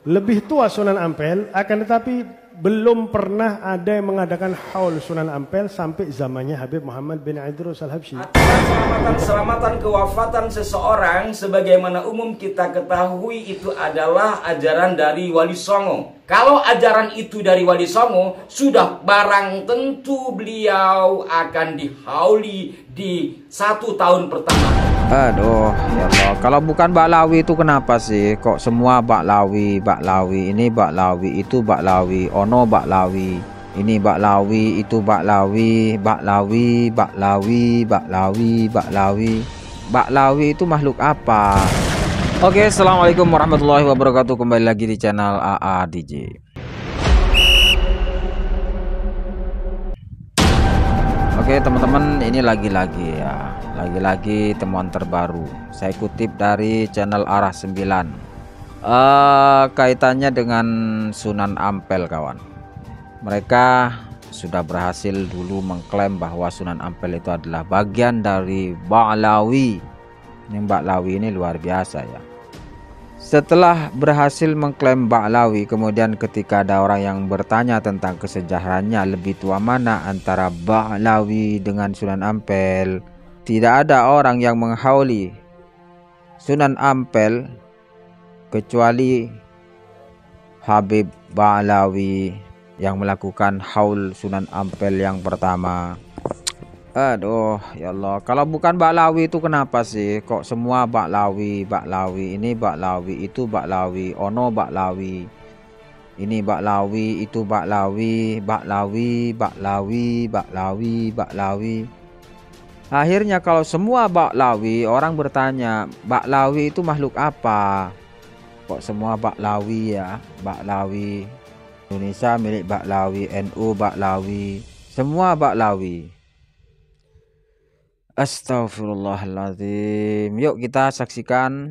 lebih tua Sunan Ampel, akan tetapi belum pernah ada yang mengadakan haul Sunan Ampel sampai zamannya Habib Muhammad bin Idrus Al-Habsyi. Selamatan kewafatan seseorang sebagaimana umum kita ketahui itu adalah ajaran dari Wali Songo. Kalau ajaran itu dari Wali Songo, sudah barang tentu beliau akan dihauli di 1 tahun pertama. Aduh, ya Allah. Kalau bukan Baklawi itu kenapa sih? Kok semua Baklawi, Baklawi, ini Baklawi, itu Baklawi, ono Baklawi, ini Baklawi, itu Baklawi, Baklawi, Baklawi, Baklawi, Baklawi. Baklawi itu makhluk apa? Oke, assalamualaikum warahmatullahi wabarakatuh. Kembali lagi di channel AA DJ. Oke teman-teman, ini lagi-lagi ya, lagi-lagi temuan terbaru. Saya kutip dari channel Arah 9. Kaitannya dengan Sunan Ampel kawan. Mereka sudah berhasil dulu mengklaim bahwa Sunan Ampel itu adalah bagian dari Baklawi. Ini Baklawi ini luar biasa ya. Setelah berhasil mengklaim Baklawi, kemudian ketika ada orang yang bertanya tentang kesejahteranya lebih tua mana antara Baklawi dengan Sunan Ampel, tidak ada orang yang menghauli Sunan Ampel kecuali Habib Baklawi yang melakukan haul Sunan Ampel yang pertama. Aduh, ya Allah. Kalau bukan Baklawi itu kenapa sih? Kok semua Baklawi, Baklawi, ini Baklawi, itu Baklawi, ono Baklawi, ini Baklawi, itu Baklawi, Baklawi, Baklawi, Baklawi, Baklawi. Akhirnya kalau semua Baklawi, orang bertanya, Baklawi itu makhluk apa? Kok semua Baklawi ya? Baklawi, Indonesia milik Baklawi, NU Baklawi, semua Baklawi. Astagfirullahaladzim. Yuk kita saksikan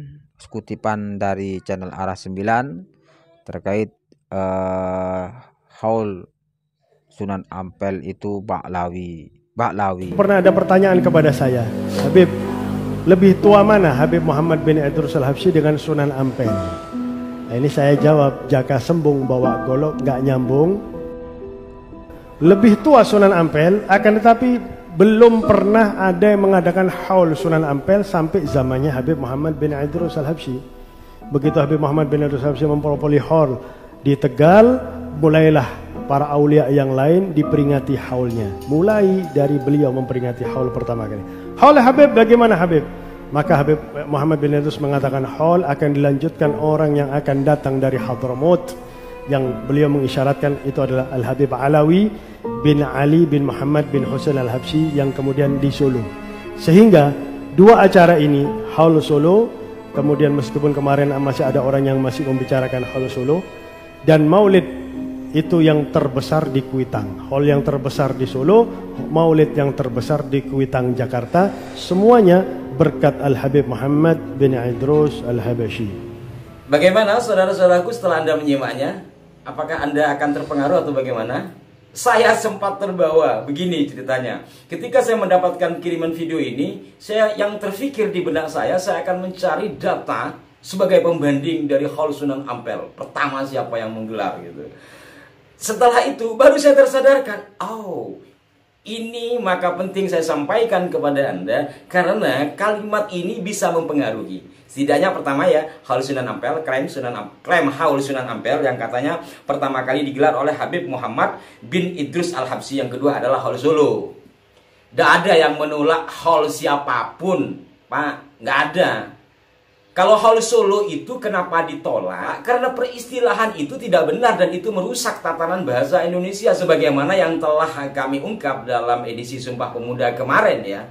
kutipan dari channel Arah 9 terkait haul Sunan Ampel itu Baklawi. Pernah ada pertanyaan kepada saya, Habib, lebih tua mana Habib Muhammad bin Idrus Al-Habsyi dengan Sunan Ampel? Nah, ini saya jawab, jaka sembung bawa golok nggak nyambung. Lebih tua Sunan Ampel, akan tetapi belum pernah ada yang mengadakan haul Sunan Ampel sampai zamannya Habib Muhammad bin Idrus Al-Habsyi. Begitu Habib Muhammad bin Idrus Al-Habsyi mempropoli haul di Tegal, mulailah para aulia yang lain diperingati haulnya. Mulai dari beliau memperingati haul pertama kali. Haul Habib bagaimana Habib? Maka Habib Muhammad bin Idrus mengatakan haul akan dilanjutkan orang yang akan datang dari Hadramaut, yang beliau mengisyaratkan itu adalah Al-Habib Alawi bin Ali bin Muhammad bin Husain Al-Habsyi yang kemudian di Solo. Sehingga dua acara ini, haul Solo, kemudian meskipun kemarin masih ada orang yang masih membicarakan haul Solo, dan maulid itu yang terbesar di Kuitang. Haul yang terbesar di Solo, maulid yang terbesar di Kuitang Jakarta, semuanya berkat Al-Habib Muhammad bin Idrus Al-Habsyi. Bagaimana saudara-saudaraku setelah Anda menyimaknya? Apakah Anda akan terpengaruh atau bagaimana? Saya sempat terbawa. Begini ceritanya. Ketika saya mendapatkan kiriman video ini, yang terfikir di benak saya akan mencari data sebagai pembanding dari haul Sunan Ampel. Pertama siapa yang menggelar gitu. Setelah itu baru saya tersadarkan, oh, ini maka penting saya sampaikan kepada Anda karena kalimat ini bisa mempengaruhi. Setidaknya pertama ya, haul Sunan Ampel, klaim haul Sunan Ampel yang katanya pertama kali digelar oleh Habib Muhammad bin Idrus Al-Habsyi, yang kedua adalah haul Solo. Tidak ada yang menolak haul siapapun, Pak, nggak ada. Kalau haul Solo itu kenapa ditolak? Karena peristilahan itu tidak benar dan itu merusak tatanan bahasa Indonesia sebagaimana yang telah kami ungkap dalam edisi Sumpah Pemuda kemarin ya.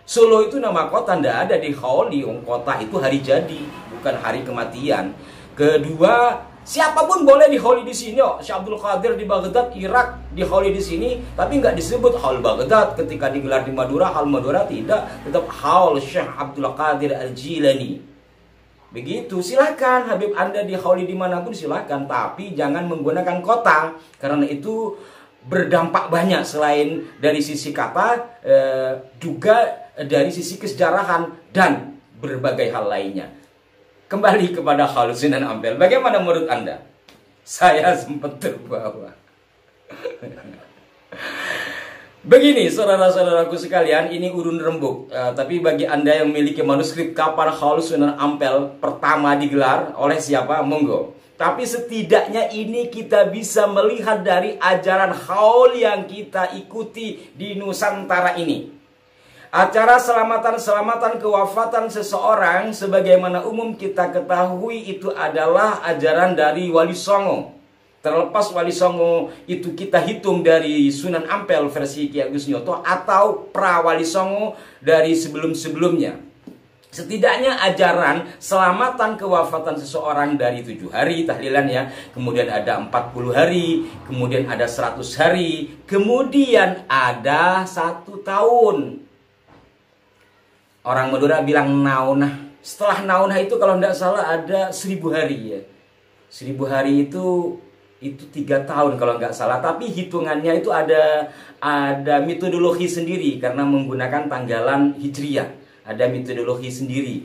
Solo itu nama kota, tidak ada di haul. Di kota itu hari jadi, bukan hari kematian. Kedua, siapapun boleh dihauli di sini. Syekh Abdul Qadir di Baghdad, Irak, dihauli di sini, tapi nggak disebut haul Baghdad. Ketika digelar di Madura, haul Madura tidak, tetap haul Syekh Abdul Qadir Al-Jilani. Begitu, silakan Habib Anda dihauli dimanapun silakan, tapi jangan menggunakan kota, karena itu berdampak banyak selain dari sisi kata, juga dari sisi kesejarahan dan berbagai hal lainnya. Kembali kepada haul Sunan Ampel. Bagaimana menurut Anda? Saya sempat terbawa. Begini saudara-saudaraku sekalian, ini urun rembuk. Tapi bagi Anda yang memiliki manuskrip kapan haul Sunan Ampel pertama digelar oleh siapa, monggo. Tapi setidaknya ini kita bisa melihat dari ajaran haul yang kita ikuti di Nusantara ini. Acara selamatan kewafatan seseorang sebagaimana umum kita ketahui itu adalah ajaran dari Wali Songo. Terlepas Wali Songo itu kita hitung dari Sunan Ampel versi Ki Agus Nyoto atau pra Wali Songo dari sebelum-sebelumnya. Setidaknya ajaran selamatan kewafatan seseorang dari 7 hari tahlilan ya, kemudian ada 40 hari, kemudian ada 100 hari, kemudian ada 1 tahun. Orang Madura bilang naunah. Setelah naunah itu kalau tidak salah ada 1000 hari ya. 1000 hari itu 3 tahun kalau nggak salah. Tapi hitungannya itu ada metodologi sendiri karena menggunakan tanggalan Hijriyah. Ada metodologi sendiri.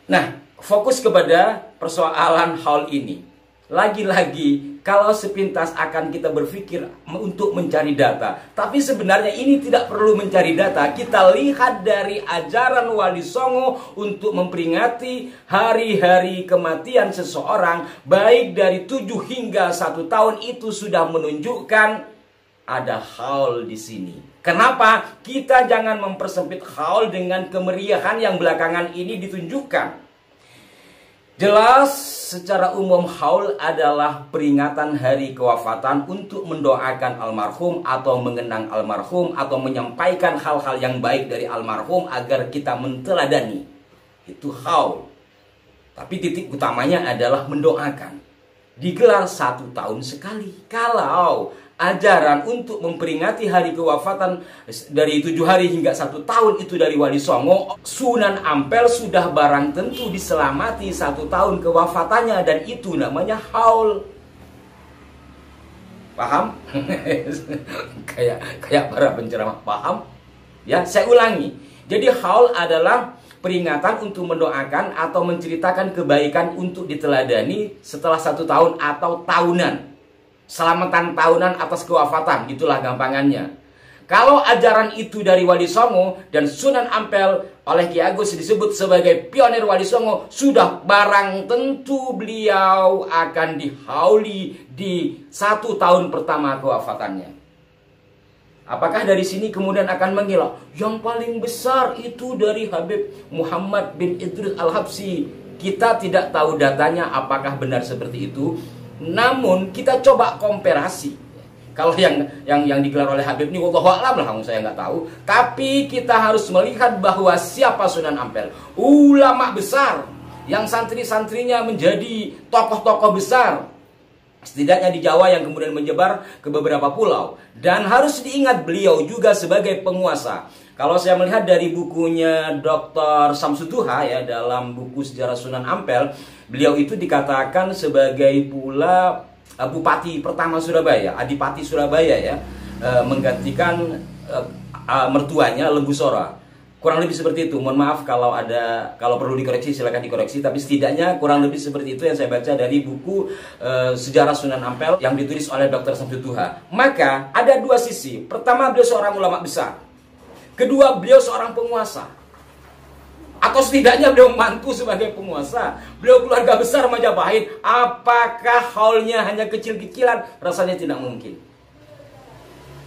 Nah, fokus kepada persoalan haul ini. Lagi-lagi, kalau sepintas akan kita berpikir untuk mencari data. Tapi sebenarnya ini tidak perlu mencari data. Kita lihat dari ajaran Wali Songo untuk memperingati hari-hari kematian seseorang. Baik dari 7 hingga 1 tahun itu sudah menunjukkan ada haul di sini. Kenapa? Kita jangan mempersempit haul dengan kemeriahan yang belakangan ini ditunjukkan. Jelas secara umum haul adalah peringatan hari kewafatan untuk mendoakan almarhum atau mengenang almarhum atau menyampaikan hal-hal yang baik dari almarhum agar kita menteladani. Itu haul. Tapi titik utamanya adalah mendoakan. Digelar 1 tahun sekali. Kalau ajaran untuk memperingati hari kewafatan dari 7 hari hingga 1 tahun itu dari Wali Songo, Sunan Ampel sudah barang tentu diselamati 1 tahun kewafatannya, dan itu namanya haul. Paham? kayak para penceramah paham? Ya, saya ulangi. Jadi haul adalah peringatan untuk mendoakan atau menceritakan kebaikan untuk diteladani setelah 1 tahun atau tahunan. Selamatan tahunan atas kewafatan, gitulah gampangannya. Kalau ajaran itu dari Wali Songo dan Sunan Ampel oleh Ki Agus disebut sebagai pionir Wali Songo, sudah barang tentu beliau akan dihauli di 1 tahun pertama kewafatannya. Apakah dari sini kemudian akan mengira yang paling besar itu dari Habib Muhammad bin Idris Al-Habsyi? Kita tidak tahu datanya apakah benar seperti itu. Namun kita coba komparasi. Kalau yang digelar oleh Habib ini wallahu a'lam lah, saya nggak tahu. Tapi kita harus melihat bahwa siapa Sunan Ampel, ulama besar yang santri-santrinya menjadi tokoh-tokoh besar, setidaknya di Jawa yang kemudian menyebar ke beberapa pulau. Dan harus diingat beliau juga sebagai penguasa. Kalau saya melihat dari bukunya Dr. Samsutuha ya, dalam buku Sejarah Sunan Ampel, beliau itu dikatakan sebagai pula Bupati pertama Surabaya, Adipati Surabaya ya, menggantikan mertuanya Lembu Sora. Kurang lebih seperti itu. Mohon maaf kalau perlu dikoreksi silakan dikoreksi, tapi setidaknya kurang lebih seperti itu yang saya baca dari buku Sejarah Sunan Ampel yang ditulis oleh Dr. Samsutuha. Maka ada 2 sisi. Pertama, beliau seorang ulama besar. Kedua, beliau seorang penguasa. Atau setidaknya beliau mantu sebagai penguasa. Beliau keluarga besar Majapahit. Apakah haulnya hanya kecil-kecilan? Rasanya tidak mungkin.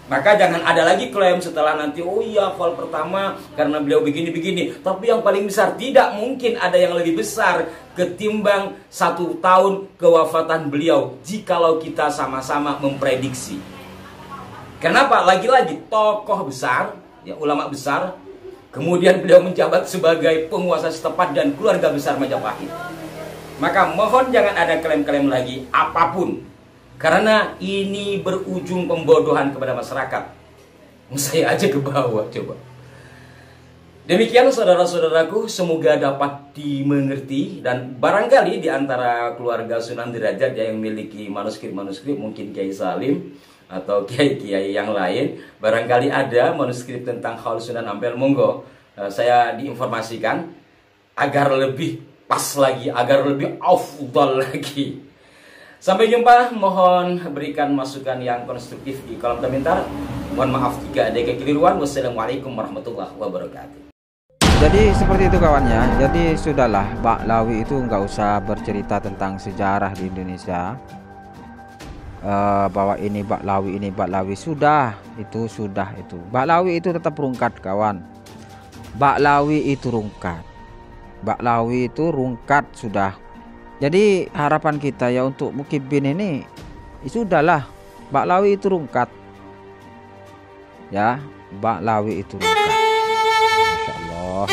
Maka jangan ada lagi klaim setelah nanti, oh iya haul pertama karena beliau begini-begini. Tapi yang paling besar, tidak mungkin ada yang lebih besar ketimbang 1 tahun kewafatan beliau, jikalau kita sama-sama memprediksi. Kenapa? Lagi-lagi tokoh besar, ya, ulama besar, kemudian beliau menjabat sebagai penguasa setempat dan keluarga besar Majapahit. Maka mohon jangan ada klaim-klaim lagi apapun, karena ini berujung pembodohan kepada masyarakat. Saya aja ke bawah coba. Demikian saudara-saudaraku, semoga dapat dimengerti. Dan barangkali di antara keluarga Sunan Derajat yang memiliki manuskrip-manuskrip, mungkin Kiai Salim atau kiai-kiai yang lain, barangkali ada manuskrip tentang haul Sunan Ampel, monggo saya diinformasikan agar lebih pas lagi, agar lebih afdal lagi. Sampai jumpa, mohon berikan masukan yang konstruktif di kolom komentar. Mohon maaf jika ada kekeliruan. Wassalamualaikum warahmatullahi wabarakatuh. Jadi seperti itu kawan ya. Jadi sudahlah, Ba'lawi itu nggak usah bercerita tentang sejarah di Indonesia, bahwa ini Ba'lawi, sudah itu. Ba'lawi itu tetap rungkat kawan. Ba'lawi itu rungkat sudah. Jadi harapan kita ya untuk Mukibin ini sudahlah, Ba'lawi itu rungkat ya, Ba'lawi itu rungkat. Masya Allah.